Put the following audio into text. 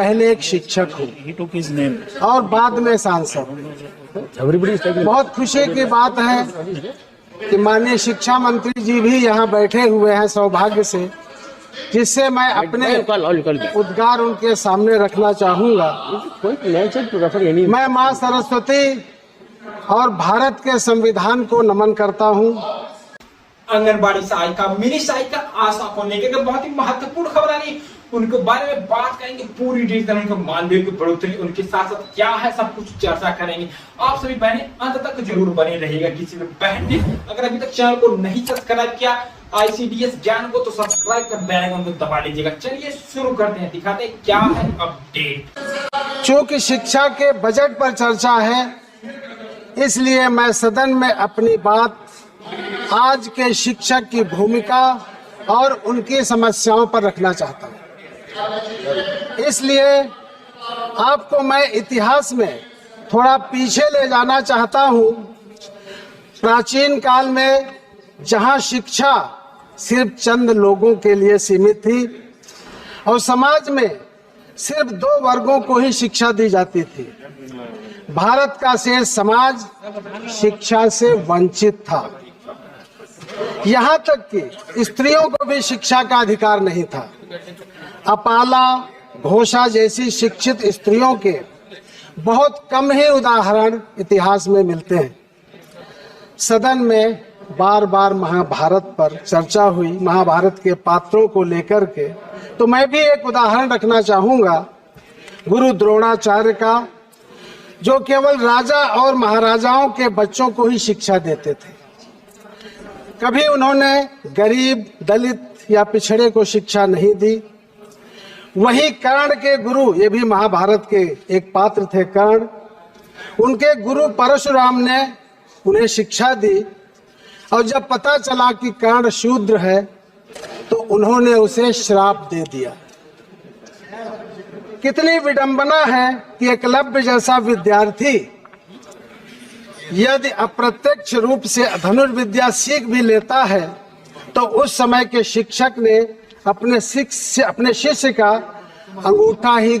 पहले एक शिक्षक हूँ और बाद में सांसद। बहुत खुशी की बात है कि माननीय शिक्षा मंत्री जी भी यहाँ बैठे हुए हैं सौभाग्य से, जिससे मैं अपने उद्गार उनके सामने रखना चाहूँगा। मैं माँ सरस्वती और भारत के संविधान को नमन करता हूँ। आंगनबाड़ी सहायिका, मिनी सहायिका आशा को लेकर बहुत ही महत्वपूर्ण खबर आ रही है, उनके बारे में बात करेंगे पूरी डिटेल, उनके मानदेय की बढ़ोतरी, उनके साथ साथ क्या है सब कुछ चर्चा करेंगे। आप सभी बहनें अंत तक जरूर बने रहिएगा। किसी भी बहन ने अगर अभी तक चैनल को नहीं सब्सक्राइब किया ICDS ज्ञान को, तो सब्सक्राइब कर बेल आइकन को दबा लीजिएगा। चलिए शुरू करते हैं, दिखाते हैं क्या है अपडेट। चूंकि शिक्षा के बजट पर चर्चा है, इसलिए मैं सदन में अपनी बात आज के शिक्षक की भूमिका और उनकी समस्याओं पर रखना चाहता हूं। इसलिए आपको मैं इतिहास में थोड़ा पीछे ले जाना चाहता हूं। प्राचीन काल में जहां शिक्षा सिर्फ चंद लोगों के लिए सीमित थी और समाज में सिर्फ 2 वर्गों को ही शिक्षा दी जाती थी, भारत का शेष समाज शिक्षा से वंचित था। यहाँ तक कि स्त्रियों को भी शिक्षा का अधिकार नहीं था। अपाला, घोषा जैसी शिक्षित स्त्रियों के बहुत कम ही उदाहरण इतिहास में मिलते हैं। सदन में बार बार महाभारत पर चर्चा हुई, महाभारत के पात्रों को लेकर के, तो मैं भी एक उदाहरण रखना चाहूँगा गुरु द्रोणाचार्य का, जो केवल राजा और महाराजाओं के बच्चों को ही शिक्षा देते थे। कभी उन्होंने गरीब, दलित या पिछड़े को शिक्षा नहीं दी। वही कर्ण के गुरु, ये भी महाभारत के एक पात्र थे कर्ण, उनके गुरु परशुराम ने उन्हें शिक्षा दी और जब पता चला कि कर्ण शूद्र है तो उन्होंने उसे श्राप दे दिया। कितनी विडंबना है कि एकलव्य जैसा विद्यार्थी यदि अप्रत्यक्ष रूप से धनुर्विद्या सीख भी लेता है तो उस समय के शिक्षक ने अपने शिष्य का अंगूठा ही